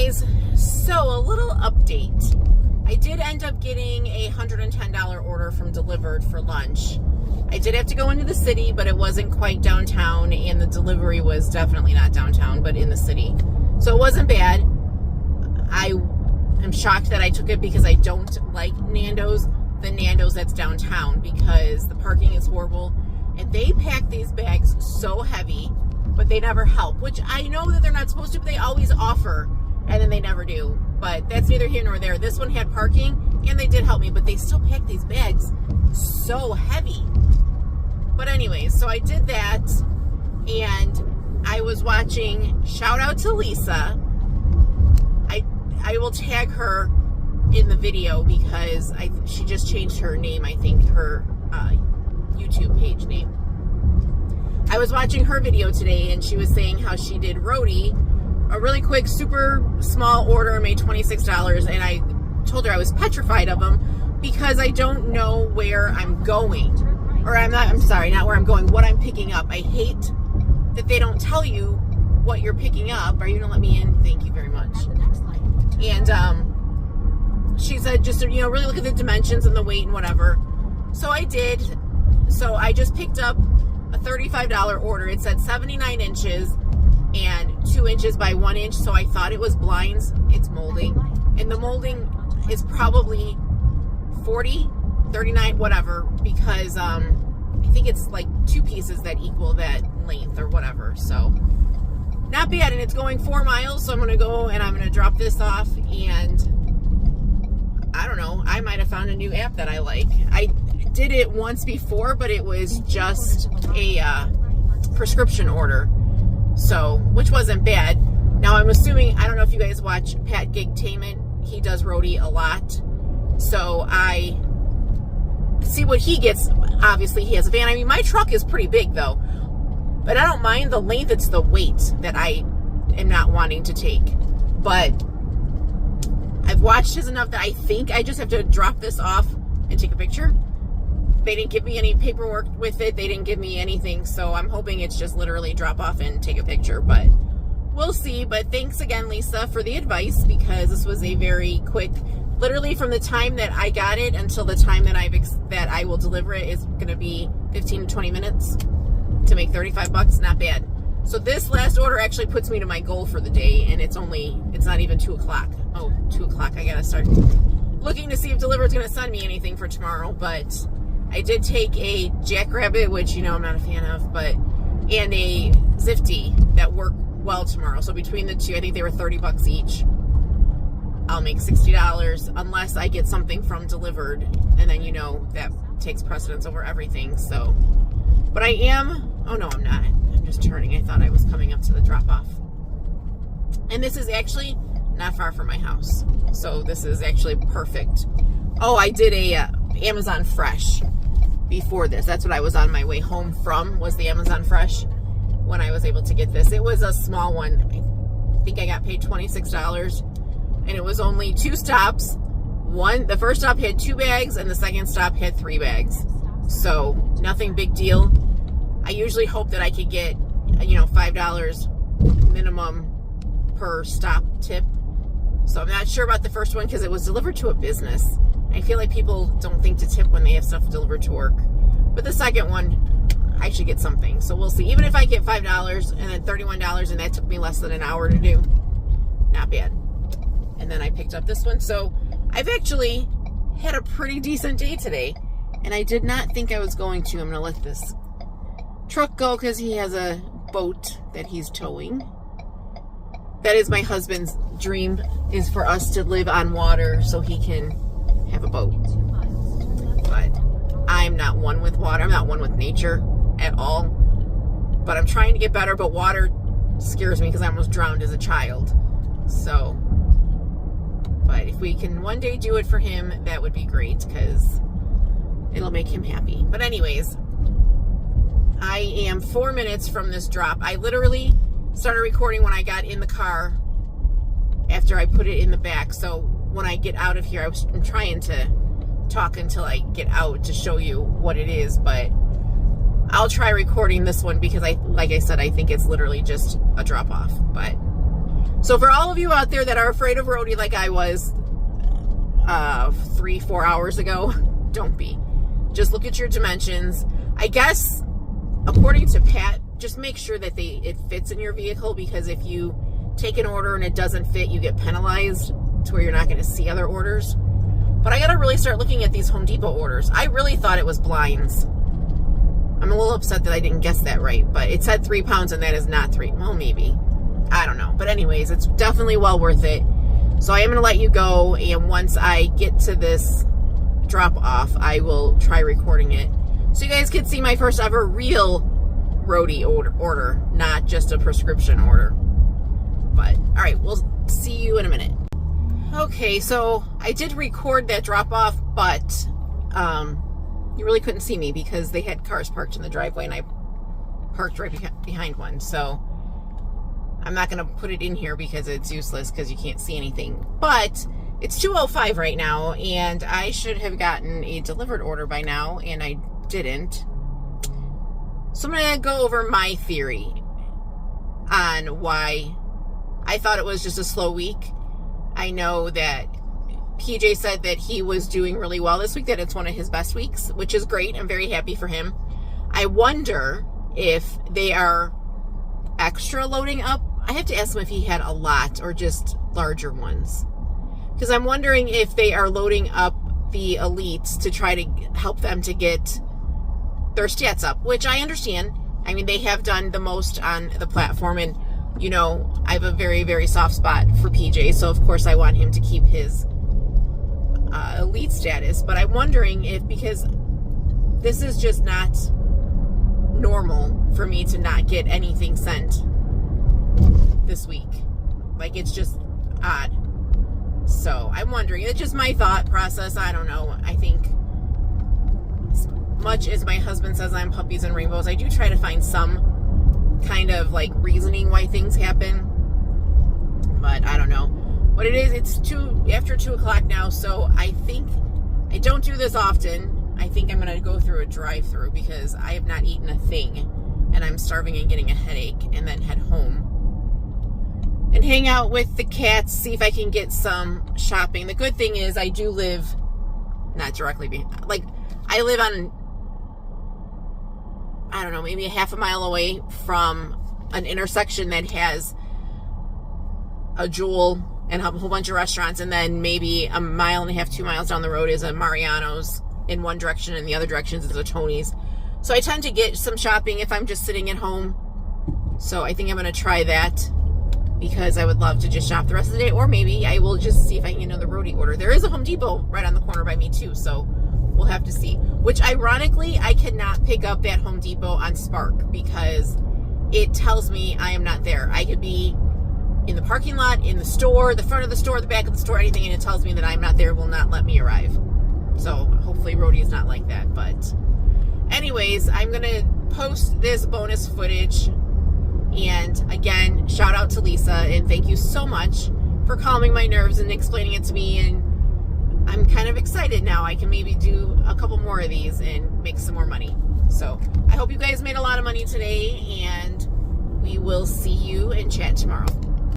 guys, so a little update. I did end up getting a $110 order from Delivered for lunch. I did have to go into the city, but it wasn't quite downtown, and the delivery was definitely not downtown, but in the city. So it wasn't bad. I am shocked that I took it because I don't like the Nando's that's downtown, because the parking is horrible, and they pack these bags so heavy, but they never help, which I know that they're not supposed to, but they always offer, and then they never do. But that's neither here nor there. This one had parking, and they did help me, but they still pack these bags so heavy. But anyways, so I did that, and I was watching, shout out to Lisa. I will tag her in the video because she just changed her name, I think, her YouTube page name. I was watching her video today, and she was saying how she did Roadie, a really quick, super small order, made $26, and I told her I was petrified of them because I don't know where I'm going. Or not where I'm going, what I'm picking up. I hate that they don't tell you what you're picking up. Are you gonna let me in? Thank you very much. And she said just to, really look at the dimensions and the weight and whatever. So I did. So I just picked up a $35 order. It said 79 inches and 2 inches by 1 inch. So I thought it was blinds. It's molding. And the molding is probably 40, 39, whatever, because I think it's like 2 pieces that equal that length or whatever. So not bad. And it's going 4 miles. So I'm going to go and I'm going to drop this off, and I don't know, I might have found a new app that I like. I did it once before, but it was just a prescription order, so, which wasn't bad. Now I'm assuming, I don't know if you guys watch Pat Gigtainment. He does Roadie a lot, so I see what he gets. Obviously he has a van. I mean, my truck is pretty big though, but I don't mind the length. It's the weight that I am not wanting to take. But I've watched his enough that I think I just have to drop this off and take a picture. They didn't give me any paperwork with it. They didn't give me anything. So I'm hoping it's just literally drop off and take a picture, but we'll see. But thanks again, Lisa, for the advice, because this was a very quick, literally from the time that I got it until the time that I will deliver it is going to be 15 to 20 minutes to make $35. Not bad. So this last order actually puts me to my goal for the day, and it's not even 2 o'clock. Oh, 2 o'clock. I got to start looking to see if Delivered's going to send me anything for tomorrow. But I did take a Jackrabbit, which, I'm not a fan of, and a Zifty that work well tomorrow. So between the two, I think they were $30 each. I'll make $60 unless I get something from Delivered, and then that takes precedence over everything. So, but I am, oh no, I'm not. I'm just turning. I thought I was coming up to the drop-off. And this is actually not far from my house. So this is actually perfect. Oh, I did a Amazon Fresh before this. That's what I was on my way home from, was the Amazon Fresh when I was able to get this. It was a small one. I think I got paid $26, and it was only 2 stops. The first stop had 2 bags, and the second stop had 3 bags. So nothing big deal. I usually hope that I could get, $5 minimum per stop tip. So I'm not sure about the first one because it was delivered to a business. I feel like people don't think to tip when they have stuff delivered to work. But the second one, I should get something. So we'll see. Even if I get $5 and then $31, and that took me less than an hour to do, not bad. And then I picked up this one. So I've actually had a pretty decent day today, and I did not think I was going to. I'm going to let this truck go because he has a boat that he's towing. That is my husband's dream, is for us to live on water so he can have a boat. But I'm not one with water. I'm not one with nature at all. But I'm trying to get better, but water scares me because I almost drowned as a child. So, but if we can one day do it for him, that would be great because it'll make him happy. But anyways, I am 4 minutes from this drop. I literally started recording when I got in the car after I put it in the back. So when I get out of here, I'm trying to talk until I get out to show you what it is, but I'll try recording this one because like I said, I think it's literally just a drop off. But So for all of you out there that are afraid of Roadie like I was 3-4 hours ago, don't be. Just look at your dimensions. I guess, according to Pat, just make sure that it fits in your vehicle, because if you take an order and it doesn't fit, you get penalized to where you're not going to see other orders. But I got to really start looking at these Home Depot orders. I really thought it was blinds. I'm a little upset that I didn't guess that right, but it said 3 pounds and that is not 3. Well, maybe. I don't know. But anyways, it's definitely well worth it. So I am going to let you go, and once I get to this drop off, I will try recording it so you guys can see my first ever real Roadie order, not just a prescription order. But all right, we'll see you in a minute. Okay, so I did record that drop off, but you really couldn't see me because they had cars parked in the driveway and I parked right behind one. So I'm not going to put it in here because it's useless because you can't see anything. But it's 2:05 right now, and I should have gotten a delivered order by now, and I didn't. So I'm going to go over my theory on why I thought it was just a slow week. I know that PJ said that he was doing really well this week, that it's one of his best weeks, which is great. I'm very happy for him. I wonder if they are extra loading up. I have to ask him if he had a lot or just larger ones, because I'm wondering if they are loading up the elites to try to help them to get their stats up, which I understand. I mean, they have done the most on the platform, and you know, I have a very, very soft spot for PJ, so of course I want him to keep his elite status. But I'm wondering if, because this is just not normal for me to not get anything sent this week. Like, it's just odd. So I'm wondering, it's just my thought process. I don't know. I think, as much as my husband says I'm puppies and rainbows, I do try to find some kind of like reasoning why things happen. But I don't know what it is. It's after 2 o'clock now, so I think I don't do this often. I think I'm gonna go through a drive-through because I have not eaten a thing and I'm starving and getting a headache, and then head home and hang out with the cats, see if I can get some shopping. The good thing is I do live not directly behind, like I live on, I don't know, maybe a half a mile away from an intersection that has a Jewel and a whole bunch of restaurants, and then maybe a mile and a half, 2 miles down the road is a Mariano's in one direction, and the other direction is a Tony's. So I tend to get some shopping if I'm just sitting at home. So I think I'm going to try that, because I would love to just shop the rest of the day, or maybe I will just see if I can get another Roadie order. There is a Home Depot right on the corner by me too, so we'll have to see. Which, ironically, I cannot pick up that Home Depot on Spark because it tells me I am not there. I could be in the parking lot, in the store, the front of the store, the back of the store, anything, and it tells me that I'm not there, will not let me arrive. So hopefully Roadie is not like that. But anyways, I'm going to post this bonus footage. And again, shout out to Lisa, and thank you so much for calming my nerves and explaining it to me. And I'm kind of excited now. I can maybe do a couple more of these and make some more money. So I hope you guys made a lot of money today, and we will see you and chat tomorrow.